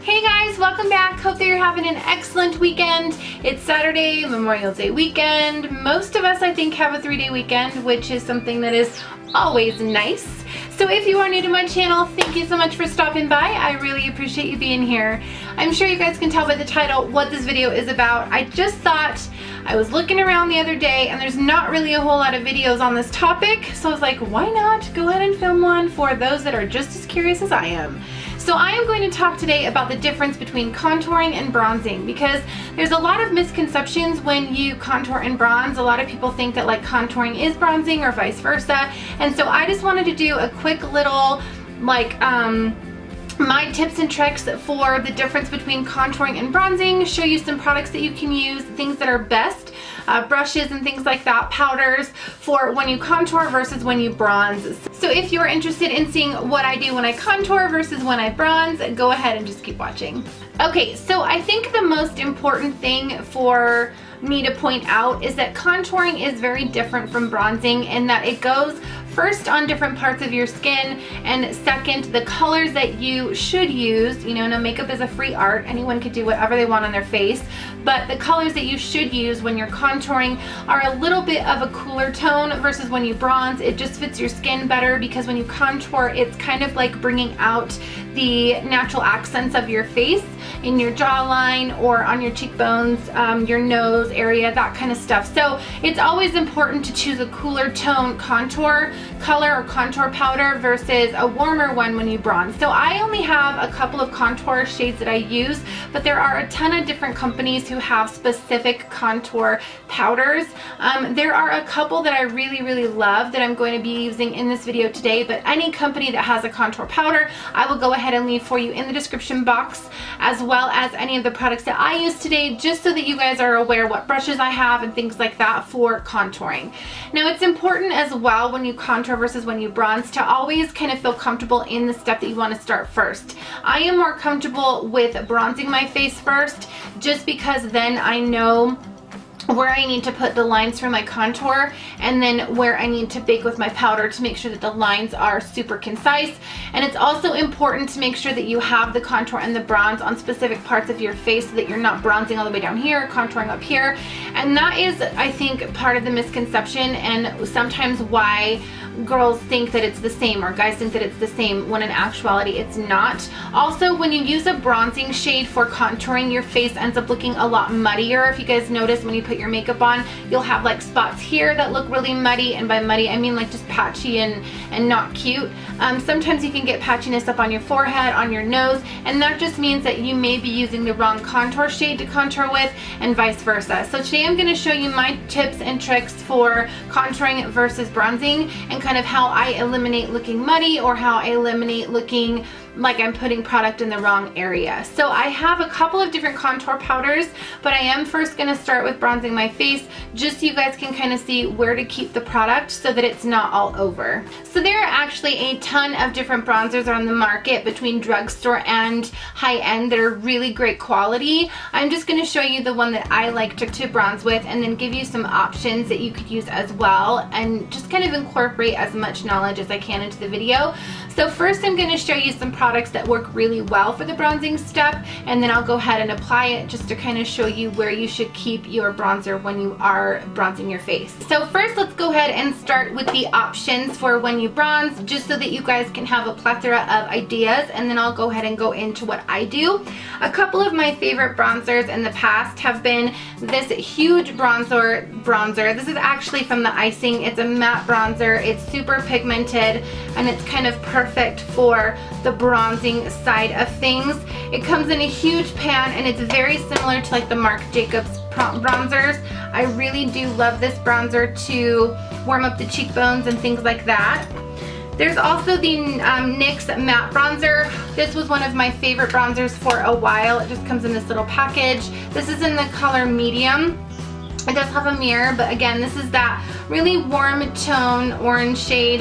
Hey guys, welcome back. Hope that you're having an excellent weekend. It's Saturday, Memorial Day weekend. Most of us, I think, have a 3-day weekend, which is something that is always nice. So if you are new to my channel, thank you so much for stopping by. I really appreciate you being here. I'm sure you guys can tell by the title what this video is about. I just thought, I was looking around the other day and there's not really a whole lot of videos on this topic, so I was like, why not go ahead and film one for those that are just as curious as I am. So I am going to talk today about the difference between contouring and bronzing, because there's a lot of misconceptions when you contour and bronze. A lot of people think that like contouring is bronzing or vice versa, and so I just wanted to do a quick little like my tips and tricks for the difference between contouring and bronzing, show you some products that you can use, things that are best, brushes and things like that, powders for when you contour versus when you bronze. So if you're interested in seeing what I do when I contour versus when I bronze, go ahead and just keep watching. Okay, so I think the most important thing for me to point out is that contouring is very different from bronzing in that it goes first on different parts of your skin, and second, the colors that you should use. You know, no, makeup is a free art. Anyone could do whatever they want on their face, but the colors that you should use when you're contouring are a little bit of a cooler tone versus when you bronze. It just fits your skin better because when you contour, it's kind of like bringing out the natural accents of your face in your jawline or on your cheekbones, your nose area, that kind of stuff. So it's always important to choose a cooler tone contour color or contour powder versus a warmer one when you bronze. So I only have a couple of contour shades that I use, but there are a ton of different companies who have specific contour powders. There are a couple that I really love that I'm going to be using in this video today, but any company that has a contour powder, I will go ahead and leave for you in the description box, as well as any of the products that I use today, just so that you guys are aware what brushes I have and things like that for contouring. Now it's important as well when you contour versus when you bronze to always kind of feel comfortable in the step that you want to start first. I am more comfortable with bronzing my face first, just because then I know where I need to put the lines for my contour, and then where I need to bake with my powder to make sure that the lines are super concise. And it's also important to make sure that you have the contour and the bronze on specific parts of your face so that you're not bronzing all the way down here, contouring up here. And that is, I think, part of the misconception, and sometimes why girls think that it's the same or guys think that it's the same when in actuality it's not. Also, when you use a bronzing shade for contouring, your face ends up looking a lot muddier. If you guys notice, when you put your makeup on, you'll have like spots here that look really muddy, and by muddy I mean like just patchy and not cute. Sometimes you can get patchiness up on your forehead, on your nose, and that just means that you may be using the wrong contour shade to contour with, and vice versa. So today I'm going to show you my tips and tricks for contouring versus bronzing, and kind of how I eliminate looking muddy or how I eliminate looking like I'm putting product in the wrong area. So I have a couple of different contour powders, but I am first going to start with bronzing my face, just so you guys can kind of see where to keep the product so that it's not all over. So there are actually a ton of different bronzers on the market between drugstore and high-end that are really great quality. I'm just going to show you the one that I like to bronze with, and then give you some options that you could use as well, and just kind of incorporate as much knowledge as I can into the video. So first I'm going to show you some products that work really well for the bronzing step, and then I'll go ahead and apply it just to kind of show you where you should keep your bronzer when you are bronzing your face. So first, let's go ahead and start with the options for when you bronze, just so that you guys can have a plethora of ideas, and then I'll go ahead and go into what I do. A couple of my favorite bronzers in the past have been this huge bronzer. This is actually from the Icing. It's a matte bronzer. It's super pigmented, and it's kind of perfect for the bronzing side of things. It comes in a huge pan, and it's very similar to like the Marc Jacobs bronzers. I really do love this bronzer to warm up the cheekbones and things like that. There's also the NYX matte bronzer. This was one of my favorite bronzers for a while. It just comes in this little package. This is in the color medium. It does have a mirror, but again, this is that really warm tone orange shade,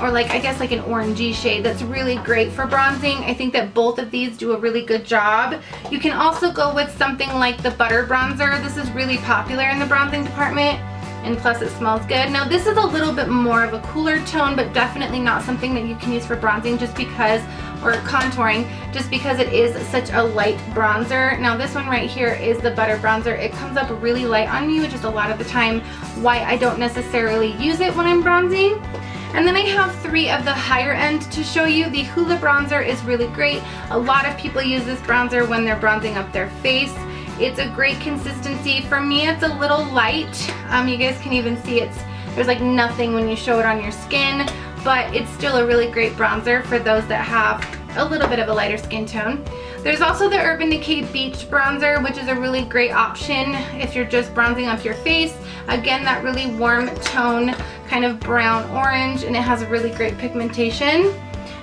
or like, I guess like an orangey shade that's really great for bronzing. I think that both of these do a really good job. You can also go with something like the butter bronzer. This is really popular in the bronzing department. and plus it smells good. Now this is a little bit more of a cooler tone, but definitely not something that you can use for bronzing just because, or contouring, just because it is such a light bronzer. Now this one right here is the Butter Bronzer. It comes up really light on me, which is a lot of the time why I don't necessarily use it when I'm bronzing. And then I have 3 of the higher end to show you. The Hoola Bronzer is really great. A lot of people use this bronzer when they're bronzing up their face. It's a great consistency. For me, it's a little light. You guys can even see there's like nothing when you show it on your skin, but it's still a really great bronzer for those that have a little bit of a lighter skin tone. There's also the Urban Decay Beach Bronzer, which is a really great option if you're just bronzing up your face. Again, that really warm tone, kind of brown orange, and it has a really great pigmentation.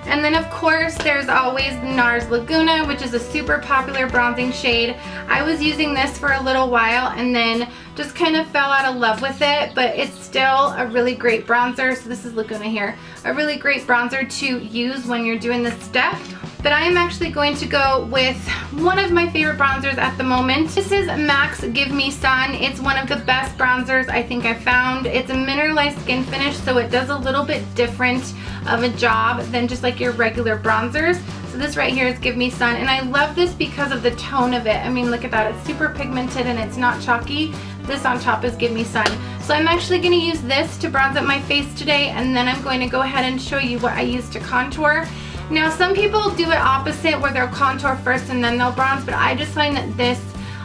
And then of course there's always NARS Laguna, which is a super popular bronzing shade. I was using this for a little while and then just kind of fell out of love with it, but it's still a really great bronzer. So this is Laguna here. A really great bronzer to use when you're doing this step. But I am actually going to go with one of my favorite bronzers at the moment. This is MAC's Give Me Sun. It's one of the best bronzers I think I've found. It's a mineralized skin finish, so it does a little bit different of a job than just like your regular bronzers. So this right here is Give Me Sun, and I love this because of the tone of it. I mean, look at that. It's super pigmented and it's not chalky. This on top is Give Me Sun. So I'm actually going to use this to bronze up my face today, and then I'm going to go ahead and show you what I use to contour. Now some people do it opposite where they'll contour first and then they'll bronze, but I just find that this,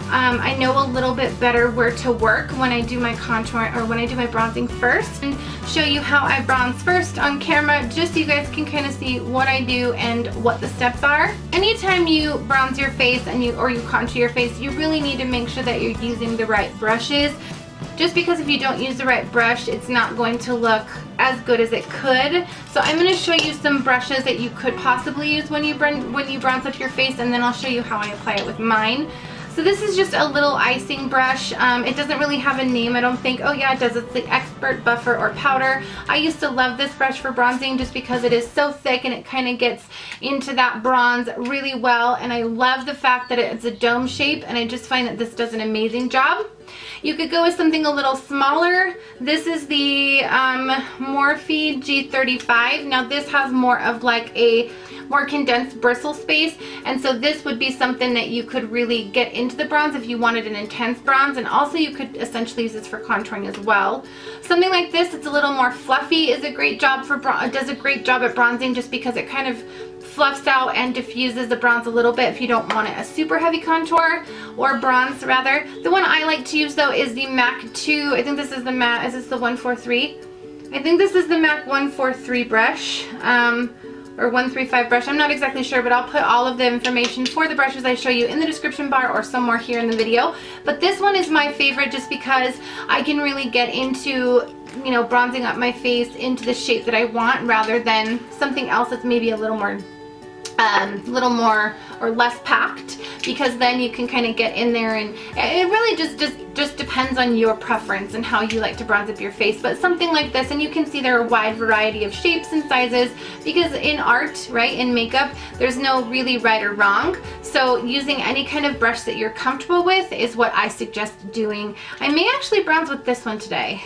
I know a little bit better where to work when I do my contour or when I do my bronzing first, and show you how I bronze first on camera just so you guys can kind of see what I do and what the steps are. Anytime you bronze your face and you contour your face, you really need to make sure that you're using the right brushes. Just because if you don't use the right brush, it's not going to look as good as it could. So I'm going to show you some brushes that you could possibly use when you bronze up your face, and then I'll show you how I apply it with mine. So this is just a little icing brush. It doesn't really have a name, I don't think. Oh yeah, it does. It's the Expert Buffer or Powder. I used to love this brush for bronzing just because it is so thick and it kind of gets into that bronze really well. And I love the fact that it's a dome shape, and I just find that this does an amazing job. You could go with something a little smaller. This is the Morphe G35. Now this has more of like a more condensed bristle space, and so this would be something that you could really get into the bronze if you wanted an intense bronze, and also you could essentially use this for contouring as well. Something like this, it's a little more fluffy, is a great job for does a great job at bronzing just because it kind of fluffs out and diffuses the bronze a little bit if you don't want it a super heavy contour, or bronze rather. The one I like to use though is the MAC 2, I think this is the MAC, is this the 143? I think this is the MAC 143 brush, or 135 brush, I'm not exactly sure, but I'll put all of the information for the brushes I show you in the description bar or somewhere here in the video. But this one is my favorite just because I can really get into, you know, bronzing up my face into the shape that I want rather than something else that's maybe a little more or less packed, because then you can kind of get in there, and it really just depends on your preference and how you like to bronze up your face. But something like this, and you can see there are a wide variety of shapes and sizes, because in art, right, in makeup, there's no really right or wrong. So using any kind of brush that you're comfortable with is what I suggest doing. I may actually bronze with this one today.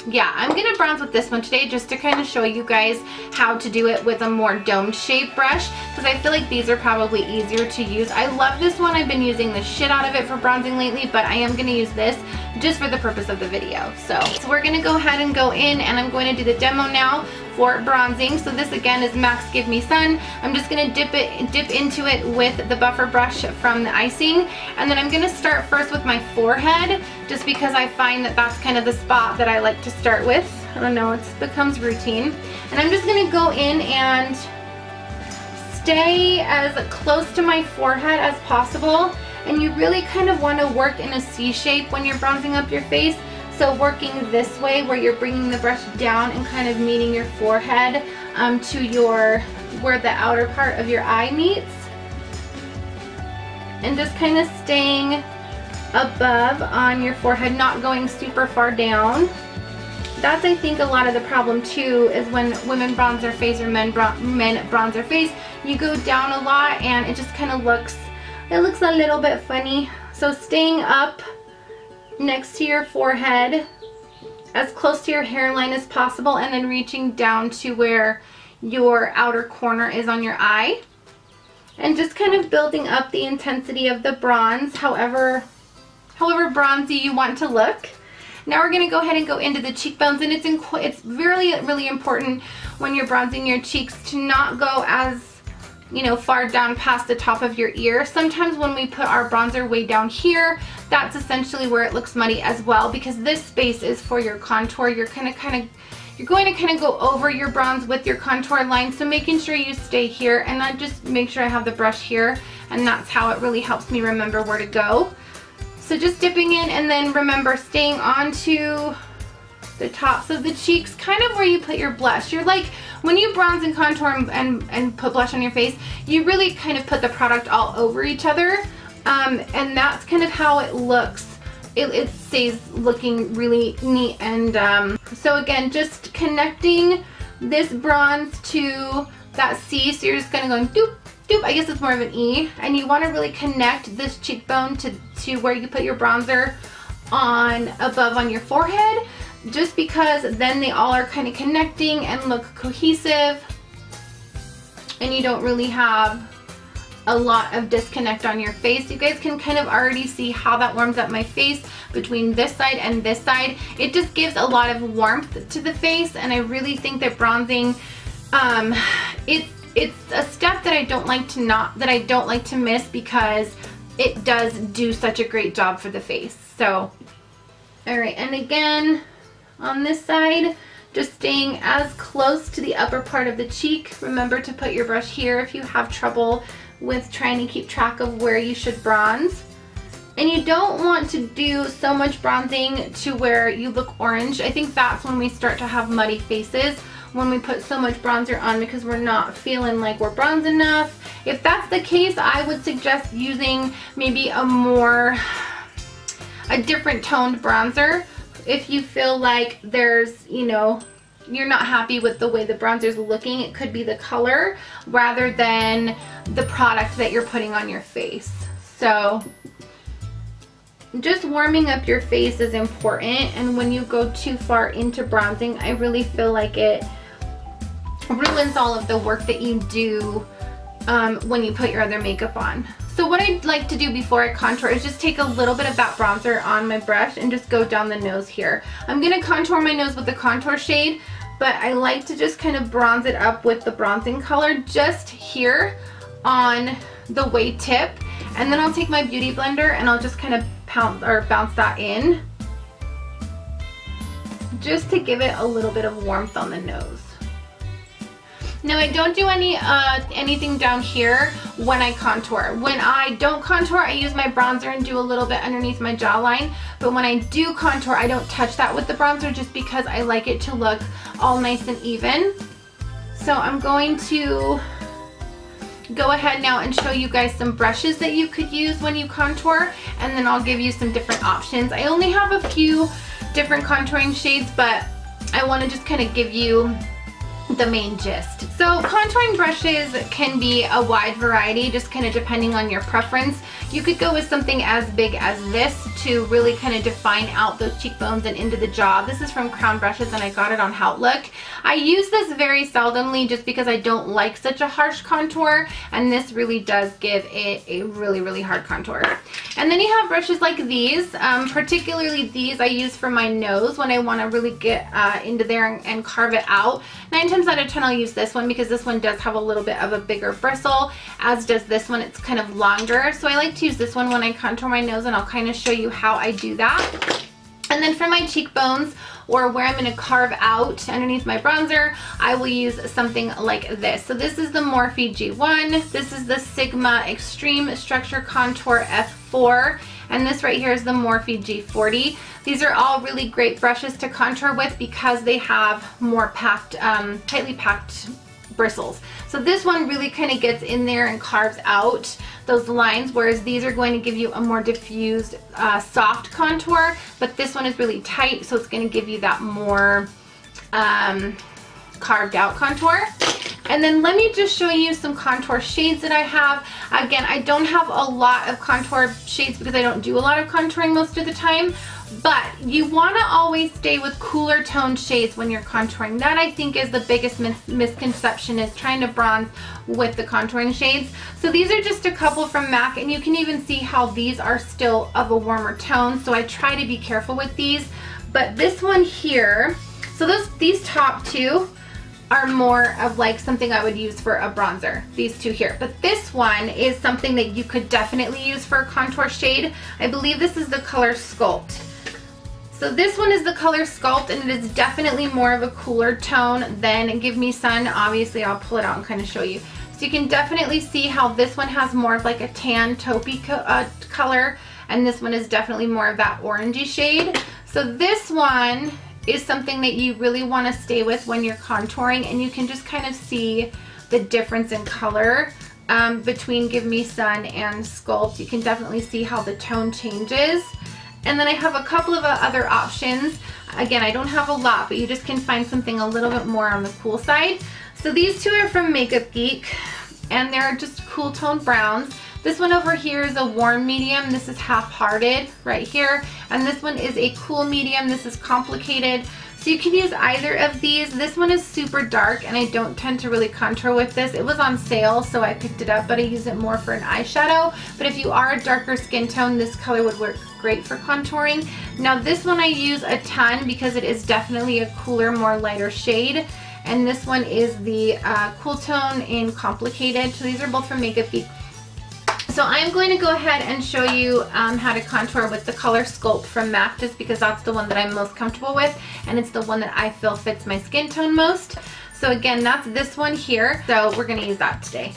Yeah, I'm going to bronze with this one today just to kind of show you guys how to do it with a more dome shape brush, because I feel like these are probably easier to use. I love this one. I've been using the shit out of it for bronzing lately, but I am going to use this just for the purpose of the video. So we're going to go ahead and go in, and I'm going to do the demo now for bronzing. So this again is MAC's Give Me Sun. I'm just going to dip into it with the buffer brush from the icing, and then I'm going to start first with my forehead just because I find that that's kind of the spot that I like to start with. I don't know, it becomes routine. And I'm just going to go in and stay as close to my forehead as possible, and you really kind of want to work in a C shape when you're bronzing up your face. So working this way where you're bringing the brush down and kind of meeting your forehead to where the outer part of your eye meets, and just kind of staying above on your forehead, not going super far down. That's, I think, a lot of the problem too, is when women bronze their face or men bronze their face, you go down a lot and it just kind of looks a little bit funny. So staying up next to your forehead, as close to your hairline as possible, and then reaching down to where your outer corner is on your eye. And just kind of building up the intensity of the bronze, however bronzy you want to look. Now we're going to go ahead and go into the cheekbones, and it's really important when you're bronzing your cheeks to not go as, you know, far down past the top of your ear. Sometimes when we put our bronzer way down here, that's essentially where it looks muddy as well, because this space is for your contour. You're going to kind of go over your bronze with your contour line, so making sure you stay here, and I just make sure I have the brush here, and that's how it really helps me remember where to go. So just dipping in, and then remember staying onto the tops of the cheeks, kind of where you put your blush. You're like, when you bronze and contour and put blush on your face, you really kind of put the product all over each other, and that's kind of how it looks. It stays looking really neat. And so again, just connecting this bronze to that C, so you're just kind of going doop, doop. I guess it's more of an E, and you want to really connect this cheekbone to where you put your bronzer above on your forehead, just because then they all are kind of connecting and look cohesive, and you don't really have a lot of disconnect on your face. You guys can kind of already see how that warms up my face between this side and this side. It just gives a lot of warmth to the face, and I really think that bronzing, it's a step that I don't like to miss, because it does do such a great job for the face. So, all right, and again on this side, just staying as close to the upper part of the cheek. Remember to put your brush here if you have trouble with trying to keep track of where you should bronze. And you don't want to do so much bronzing to where you look orange. I think that's when we start to have muddy faces, when we put so much bronzer on because we're not feeling like we're bronzed enough. If that's the case, I would suggest using maybe a different toned bronzer. If you feel like there's, you know, you're not happy with the way the bronzer's looking, it could be the color rather than the product that you're putting on your face. So just warming up your face is important, and when you go too far into bronzing, I really feel like it ruins all of the work that you do when you put your other makeup on. So what I'd like to do before I contour is just take a little bit of that bronzer on my brush and just go down the nose here. I'm going to contour my nose with the contour shade, but I like to just kind of bronze it up with the bronzing color just here on the way tip. And then I'll take my beauty blender and I'll just kind of bounce that in, just to give it a little bit of warmth on the nose. Now I don't do anything down here when I contour. When I don't contour, I use my bronzer and do a little bit underneath my jawline. But when I do contour, I don't touch that with the bronzer, just because I like it to look all nice and even. So I'm going to go ahead now and show you guys some brushes that you could use when you contour, and then I'll give you some different options. I only have a few different contouring shades, but I want to just kind of give you the main gist. So contouring brushes can be a wide variety, just kind of depending on your preference. You could go with something as big as this to really kind of define out those cheekbones and into the jaw. This is from Crown Brushes and I got it on Outlook. I use this very seldomly just because I don't like such a harsh contour, and this really does give it a really, really hard contour. And then you have brushes like these, particularly these I use for my nose when I want to really get into there and carve it out. 9 times out of 10 I'll use this one because this one does have a little bit of a bigger bristle, as does this one. It's kind of longer, so I like to use this one when I contour my nose, and I'll kind of show you how I do that. And then for my cheekbones, or where I'm going to carve out underneath my bronzer, I will use something like this. So this is the Morphe G1, this is the Sigma Extreme Structure Contour F4, and this right here is the Morphe G40. These are all really great brushes to contour with because they have more packed, tightly packed bristles. So this one really kind of gets in there and carves out those lines, whereas these are going to give you a more diffused, soft contour, but this one is really tight, so it's going to give you that more carved out contour. And then let me just show you some contour shades that I have. Again, I don't have a lot of contour shades because I don't do a lot of contouring most of the time, But you want to always stay with cooler toned shades when you're contouring. That I think is the biggest misconception, is trying to bronze with the contouring shades. So these are just a couple from MAC, and you can even see how these are still of a warmer tone. So I try to be careful with these. But this one here, so these top two are more of like something I would use for a bronzer, these two here. But this one is something that you could definitely use for a contour shade. I believe this is the color Sculpt. So this one is the color Sculpt, and it is definitely more of a cooler tone than Give Me Sun. Obviously, I'll pull it out and kind of show you. So you can definitely see how this one has more of like a tan taupey color, and this one is definitely more of that orangey shade. So this one is something that you really want to stay with when you're contouring, and you can just kind of see the difference in color between Give Me Sun and Sculpt. You can definitely see how the tone changes. And then I have a couple of other options. Again, I don't have a lot, but you just can find something a little bit more on the cool side. So these two are from Makeup Geek, and they're just cool tone browns. This one over here is a warm medium. This is Half-Hearted right here. And this one is a cool medium. This is Complicated. So you can use either of these. This one is super dark, and I don't tend to really contour with this. It was on sale, so I picked it up, but I use it more for an eyeshadow. But if you are a darker skin tone, this color would work great for contouring. Now this one I use a ton because it is definitely a cooler, more lighter shade. And this one is the cool tone in Complicated. So these are both from Makeup Geek. So I'm going to go ahead and show you how to contour with the color Sculpt from MAC, just because that's the one that I'm most comfortable with, and it's the one that I feel fits my skin tone most. So again, that's this one here. So we're going to use that today.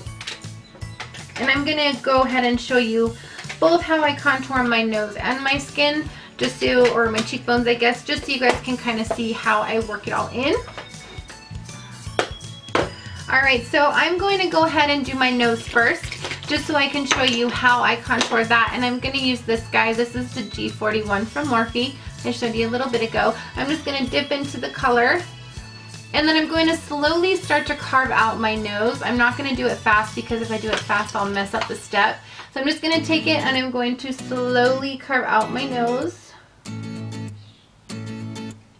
And I'm going to go ahead and show you both how I contour my nose and my skin, just so, or my cheekbones I guess, just so you guys can kind of see how I work it all in. Alright, so I'm going to go ahead and do my nose first, just so I can show you how I contour that. And I'm going to use this guy. This is the G41 from Morphe. I showed you a little bit ago. I'm just going to dip into the color, and then I'm going to slowly start to carve out my nose. I'm not going to do it fast, because if I do it fast I'll mess up the step. So I'm just going to take it and I'm going to slowly carve out my nose.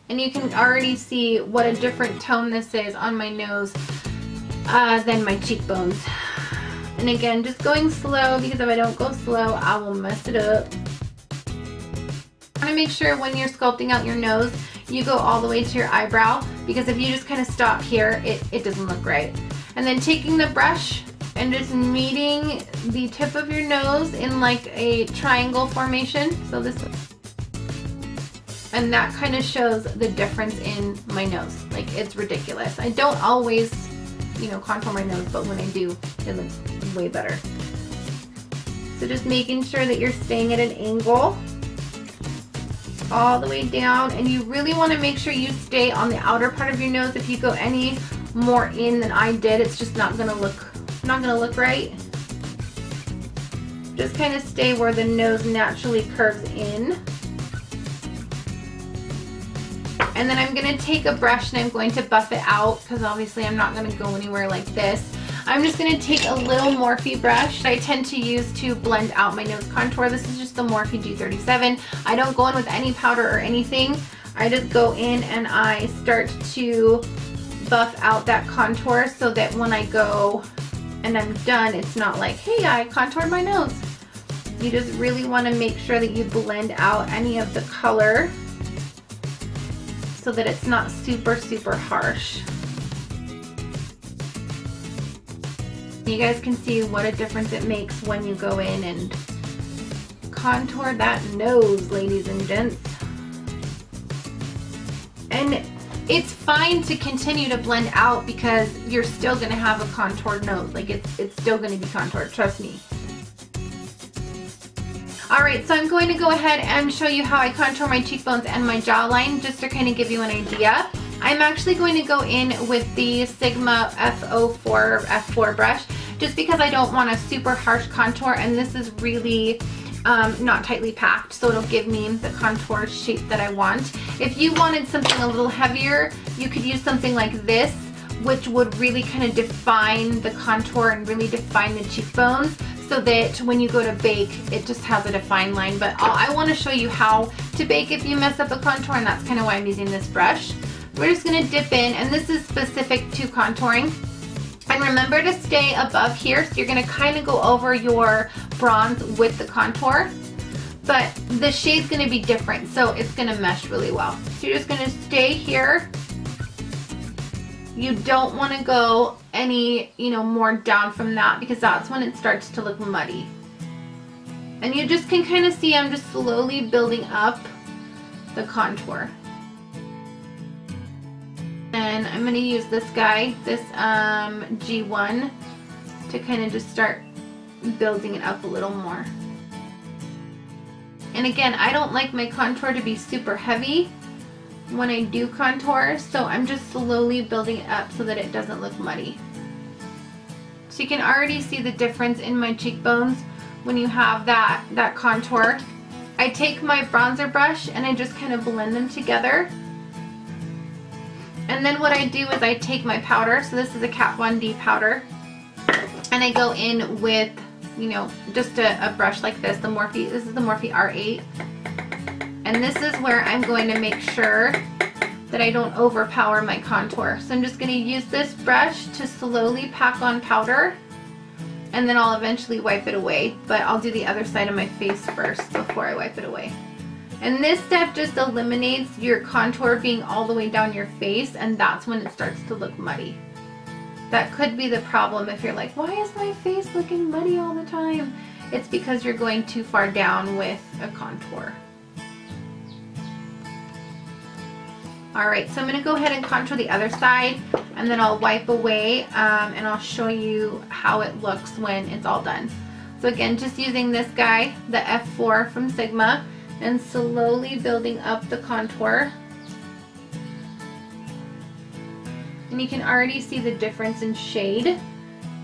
And you can already see what a different tone this is on my nose than my cheekbones. And again, just going slow, because if I don't go slow, I will mess it up. You want to make sure when you're sculpting out your nose, you go all the way to your eyebrow, because if you just kind of stop here, it doesn't look right. And then taking the brush and just meeting the tip of your nose in like a triangle formation. So this, and that kind of shows the difference in my nose. Like, it's ridiculous. I don't always, you know, contour my nose, but when I do, it looks way better. So just making sure that you're staying at an angle all the way down, and you really want to make sure you stay on the outer part of your nose. If you go any more in than I did, it's just not gonna look right. Just kind of stay where the nose naturally curves in. And then I'm going to take a brush and I'm going to buff it out, because obviously I'm not going to go anywhere like this. I'm just going to take a little Morphe brush I tend to use to blend out my nose contour. This is just the Morphe G37. I don't go in with any powder or anything. I just go in and I start to buff out that contour, so that when I go and I'm done, it's not like, hey, I contoured my nose. You just really want to make sure that you blend out any of the color, so that it's not super, super harsh. You guys can see what a difference it makes when you go in and contour that nose, ladies and gents. And it's fine to continue to blend out, because you're still going to have a contoured nose. Like, it's still going to be contoured, trust me. Alright, so I'm going to go ahead and show you how I contour my cheekbones and my jawline, just to kind of give you an idea. I'm actually going to go in with the Sigma F4 brush, just because I don't want a super harsh contour, and this is really not tightly packed, so it'll give me the contour shape that I want. If you wanted something a little heavier, you could use something like this, which would really kind of define the contour and really define the cheekbones. so that when you go to bake, it just has a defined line. But I want to show you how to bake if you mess up a contour, and that's kind of why I'm using this brush. We're just going to dip in, and this is specific to contouring. And remember to stay above here, so you're going to kind of go over your bronze with the contour. But the shade's going to be different, so it's going to mesh really well. So you're just going to stay here. You don't want to go any, more down from that, because that's when it starts to look muddy. And you just can kind of see I'm just slowly building up the contour. And I'm going to use this guy, this G1, to kind of just start building it up a little more. And again, I don't like my contour to be super heavy when I do contour, so I'm just slowly building it up so that it doesn't look muddy. So you can already see the difference in my cheekbones when you have that contour. I take my bronzer brush and I just kind of blend them together. And then what I do is I take my powder, so this is a Kat Von D powder, and I go in with, just a brush like this, this is the Morphe R8. And this is where I'm going to make sure that I don't overpower my contour. So I'm just going to use this brush to slowly pack on powder, and then I'll eventually wipe it away. But I'll do the other side of my face first before I wipe it away. And this step just eliminates your contour being all the way down your face, and that's when it starts to look muddy. That could be the problem if you're like, why is my face looking muddy all the time? It's because you're going too far down with a contour. Alright, so I'm going to go ahead and contour the other side, and then I'll wipe away, and I'll show you how it looks when it's all done. So again, just using this guy, the F4 from Sigma, and slowly building up the contour. And you can already see the difference in shade,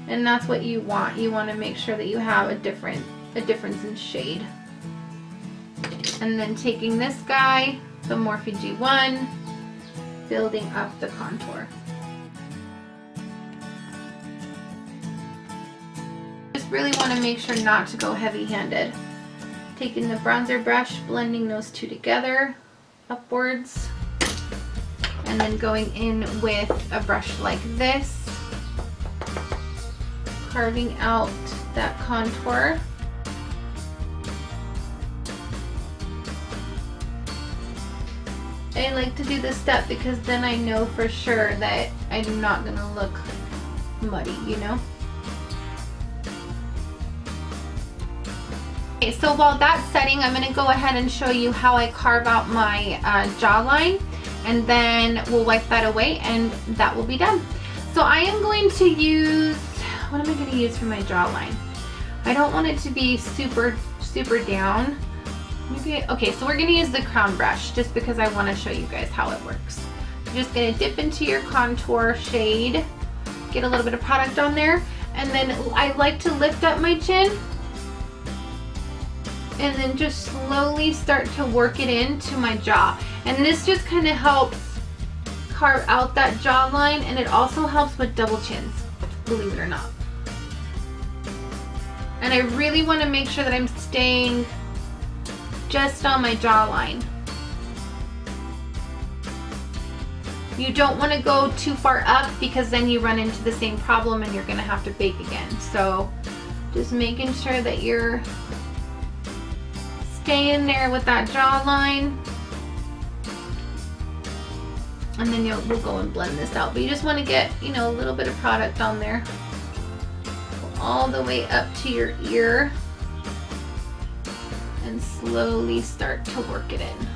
and that's what you want. You want to make sure that you have a difference in shade. And then taking this guy, the Morphe G1, building up the contour. Just really want to make sure not to go heavy-handed. Taking the bronzer brush, blending those two together upwards, and then going in with a brush like this, carving out that contour. I like to do this step because then I know for sure that I'm not going to look muddy, Okay, so while that's setting, I'm going to go ahead and show you how I carve out my jawline, and then we'll wipe that away and that will be done. So I am going to use, what am I going to use for my jawline? I don't want it to be super down. Maybe okay, so we're going to use the crown brush just because I want to show you guys how it works. You're just going to dip into your contour shade, get a little bit of product on there, and then I like to lift up my chin and then just slowly start to work it into my jaw. And this just kind of helps carve out that jawline, and it also helps with double chins, believe it or not. And I really want to make sure that I'm staying just on my jawline. You don't want to go too far up because then you run into the same problem and you're going to have to bake again. So just making sure that you're staying there with that jawline. And then we'll go and blend this out. But you just want to get, a little bit of product on there. Go all the way up to your ear. And slowly start to work it in.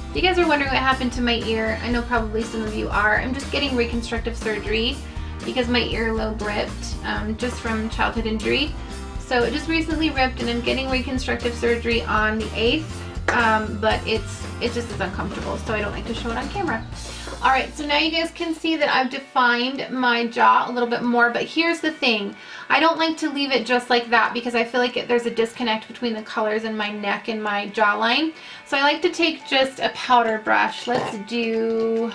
If you guys are wondering what happened to my ear, I know probably some of you are. I'm just getting reconstructive surgery because my earlobe ripped just from childhood injury. So it just recently ripped, and I'm getting reconstructive surgery on the 8th, but it just is uncomfortable, so I don't like to show it on camera. Alright, so now you guys can see that I've defined my jaw a little bit more, but here's the thing. I don't like to leave it just like that because I feel like there's a disconnect between the colors in my neck and my jawline. So I like to take just a powder brush. Let's do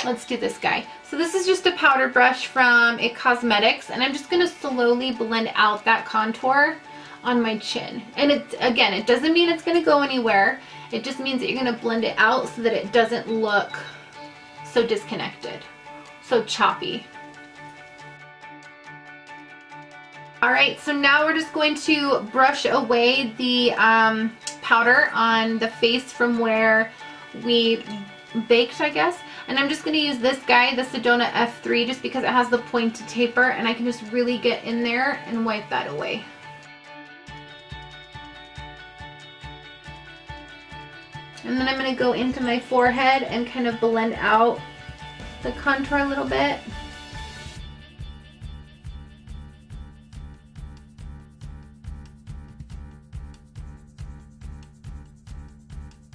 let's do this guy. So this is just a powder brush from It Cosmetics, and I'm just gonna slowly blend out that contour on my chin. And again, it doesn't mean it's gonna go anywhere. It just means that you're gonna blend it out so that it doesn't look so disconnected, so choppy. All right, so now we're just going to brush away the powder on the face from where we baked, I guess. And I'm just gonna use this guy, the Sedona F3, just because it has the pointed taper, and I can just really get in there and wipe that away. And then I'm gonna go into my forehead and kind of blend out the contour a little bit.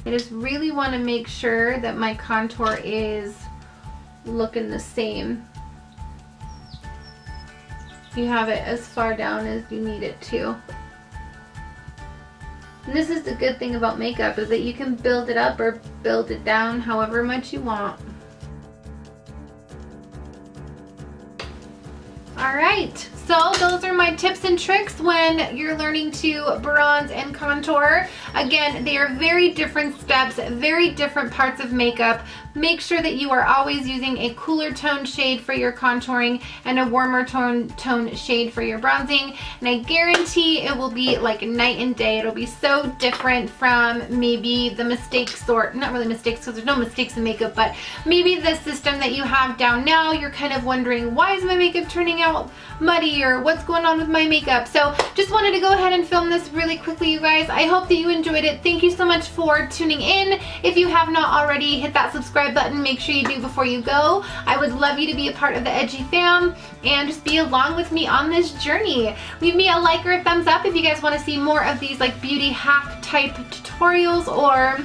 I just really want to make sure that my contour is looking the same. You have it as far down as you need it to. And this is the good thing about makeup, is that you can build it up or build it down however much you want. All right, so those are my tips and tricks when you're learning to bronze and contour. Again, they are very different steps, very different parts of makeup. Make sure that you are always using a cooler tone shade for your contouring and a warmer tone shade for your bronzing. And I guarantee it will be like night and day. It'll be so different from maybe the mistakes, or not really mistakes because there's no mistakes in makeup, but maybe the system that you have down now, you're kind of wondering, why is my makeup turning out muddy, or what's going on with my makeup? So just wanted to go ahead and film this really quickly, you guys. I hope that you enjoyed it. Thank you so much for tuning in. If you have not already, hit that subscribe button. Make sure you do before you go. I would love you to be a part of the Edgy fam and just be along with me on this journey. Leave me a like or a thumbs up if you guys want to see more of these like beauty hack type tutorials or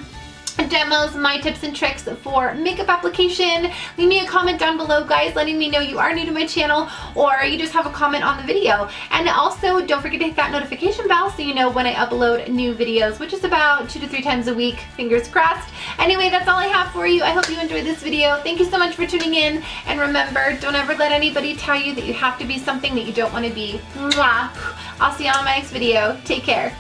demos, my tips and tricks for makeup application. Leave me a comment down below, guys, letting me know you are new to my channel or you just have a comment on the video. And also, don't forget to hit that notification bell so you know when I upload new videos, which is about 2 to 3 times a week, fingers crossed. Anyway, that's all I have for you. I hope you enjoyed this video. Thank you so much for tuning in. And remember, don't ever let anybody tell you that you have to be something that you don't want to be. Mwah. I'll see you on my next video. Take care.